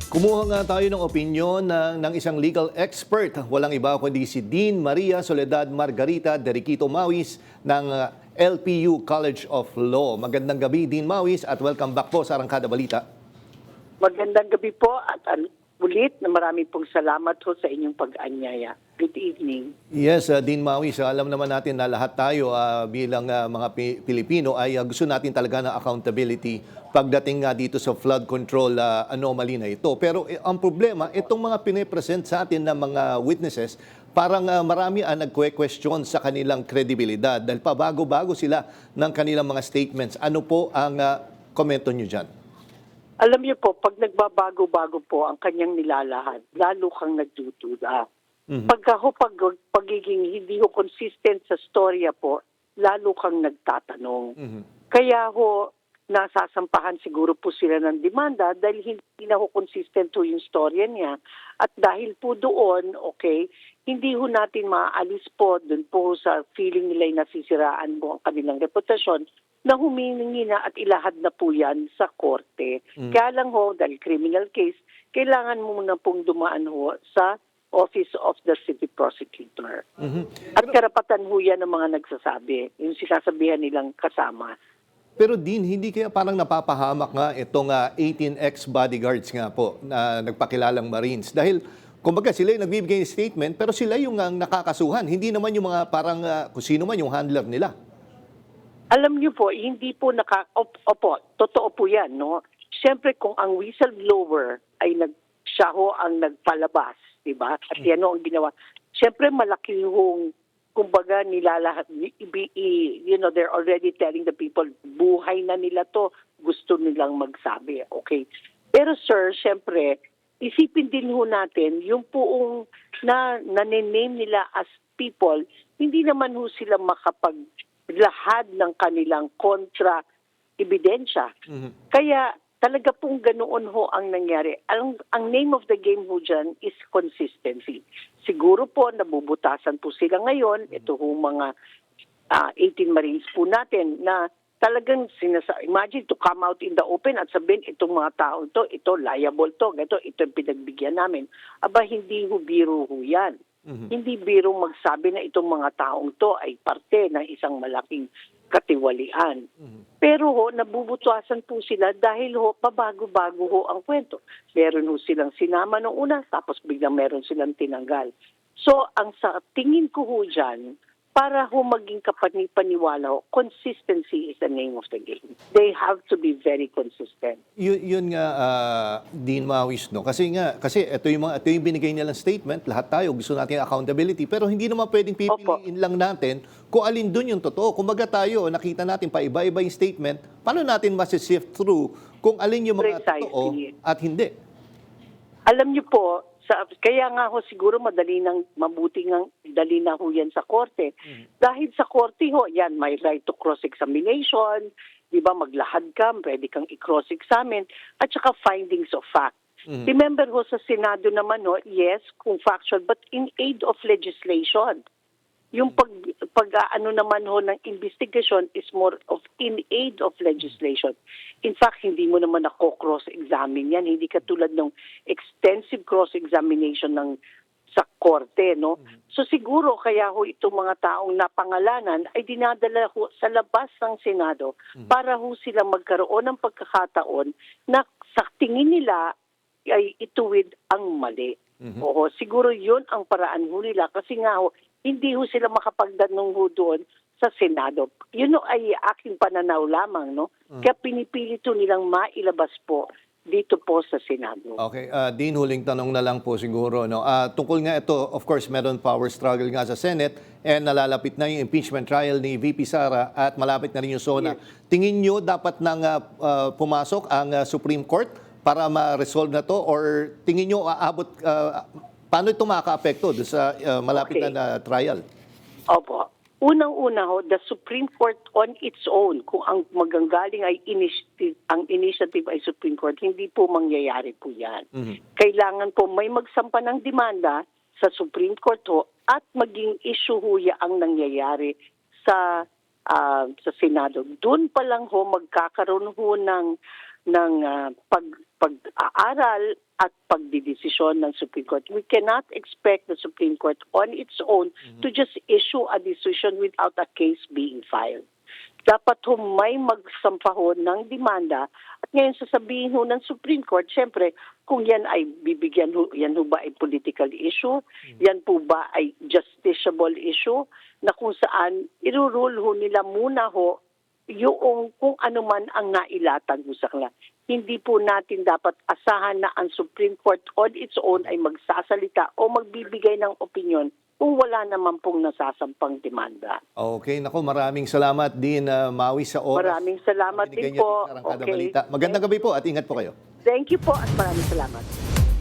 Kumuha nga tayo ng opinyon ng isang legal expert. Walang iba kundi si Dean Maria Soledad Margarita Deriquito Mawis ng LPU College of Law. Magandang gabi, Dean Mawis, at welcome back po sa Arangkada Balita. Magandang gabi po at ulit na marami pong salamat ho sa inyong pag-anyaya. Good evening. Yes, Dean Mawis, alam naman natin na lahat tayo bilang mga Pilipino ay gusto natin talaga ng accountability pagdating dito sa flood control anomaly na ito. Pero ang problema, itong mga pinipresent sa atin ng mga witnesses, parang marami ang nagque-question sa kanilang kredibilidad dahil pabago-bago sila ng kanilang mga statements. Ano po ang komento nyo dyan? Alam niyo po, pag nagbabago-bago po ang kanyang nilalahad, lalo kang nagdududa. Pagiging hindi ho consistent sa storya po, lalo kang nagtatanong. Kaya ho, nasasampahan siguro po sila ng demanda dahil hindi na ho consistent ho yung storya niya. At dahil po doon, okay, hindi ho natin maaalis po doon po sa feeling nila nasisiraan mo ang kanilang reputasyon na humihingi na at ilahad na po yan sa korte. Kaya lang ho, dahil criminal case, kailangan mo muna pong dumaan ho sa Office of the City Prosecutor. At karapatan ho yan ng mga nagsasabi, yung sinasabihan nilang kasama. Pero Dean, hindi kaya parang napapahamak nga itong 18 ex-bodyguards nga po na nagpakilalang Marines? Dahil, kumbaga, sila yung nagbibigay ng statement, pero sila yung nakakasuhan. Hindi naman yung mga parang kung sino man yung handler nila. Alam niyo po, hindi po opo, totoo po yan, no? Siyempre, kung ang whistleblower ay siya ho ang nagpalabas, di ba? At yan ho ang ginawa. Siyempre, malaki hong, kumbaga, nilalahat, they're already telling the people, buhay na nila to, gusto nilang magsabi, okay? Pero sir, siyempre, isipin din ho natin, yung poong name nila as people, hindi naman ho sila makapaglahad ng kanilang kontra-ebidensya. Kaya talaga pong ganoon ho ang nangyari. Ang name of the game ho dyan is consistency. Siguro po nabubutasan po sila ngayon, ito ho mga 18 Marines po natin na talagang imagine to come out in the open at sabihin itong mga tao to, ito liable to, ito yung pinagbigyan namin. Aba, hindi ho biro ho yan. Hindi biro magsabi na itong mga taong to ay parte ng isang malaking katiwalian. Pero ho, nabubutasan po sila dahil ho, pabago-bago ho ang kwento. Meron ho silang sinama noong una, tapos biglang meron silang tinanggal. So, ang sa tingin ko ho dyan, para ho maging kapani-paniwala ho, consistency is the name of the game. They have to be very consistent. Yun nga, Dean Mawis, no? Kasi ito yung binigay nilang statement, lahat tayo gusto natin accountability, pero hindi naman pwedeng pipiliin lang natin kung alin dun yung totoo. Kumbaga tayo, nakita natin pa iba-iba yung statement, paano natin masisift through kung alin yung mga totoo at hindi? Alam niyo po, kaya nga ho siguro mabuti nang dali na ho yan sa korte. Dahil sa korte ho, yan, may right to cross-examination, di ba, maglahad ka, pwede kang i-cross-examine, at saka findings of fact. Remember ho, sa Senado naman ho, yes, kung factual, but in aid of legislation. Yung pag-ano naman ho ng investigation is more of in aid of legislation. In fact, hindi mo naman ako cross-examine yan. Hindi katulad ng extensive cross-examination sa korte, no? So siguro kaya ho itong mga taong napangalanan ay dinadala ho sa labas ng Senado para ho sila magkaroon ng pagkakataon na sa tingin nila ay ituwid ang mali. Oo, siguro yun ang paraan ho nila kasi nga ho, hindi ho sila makapagdanong ho doon sa Senado. Yun ay aking pananaw lamang, no? Kaya pinipilit ho nilang mailabas po dito po sa Senado. Okay, Dean, huling tanong na lang po siguro. No? Tungkol nga ito, of course, meron power struggle nga sa Senate and nalalapit na yung impeachment trial ni VP Sara at malapit na rin yung SONA. Yes. Tingin nyo dapat nang pumasok ang Supreme Court para ma-resolve na to or tingin nyo aabot, paano ito makaka-apekto sa malapit na trial? Opo. Unang-una ho, the Supreme Court on its own, kung ang maganggaling ay ang initiative ay Supreme Court, hindi po mangyayari po yan. Kailangan po may magsampa ng demanda sa Supreme Court ho at maging issue ho ang nangyayari sa Senado. Doon pa lang ho magkakaroon ho ng pag-aaral at pagdidesisyon ng Supreme Court. We cannot expect the Supreme Court on its own to just issue a decision without a case being filed. Dapat may magsampahon ng demanda at ngayon sasabihin ho ng Supreme Court, syempre, kung yan ay bibigyan ho, yan ho ba ay political issue, yan po ba ay justiciable issue, na kung saan irurule ho nila muna ho yung kung ano man ang nailatag ho sa kanila. Hindi po natin dapat asahan na ang Supreme Court on its own ay magsasalita o magbibigay ng opinion kung wala naman pong nasasampang demanda. Okay, naku, maraming salamat din, Maui, sa oras. Maraming salamat Binigay din niyo po. sa Arangkada Okay. Balita. Magandang gabi po at ingat po kayo. Thank you po at maraming salamat.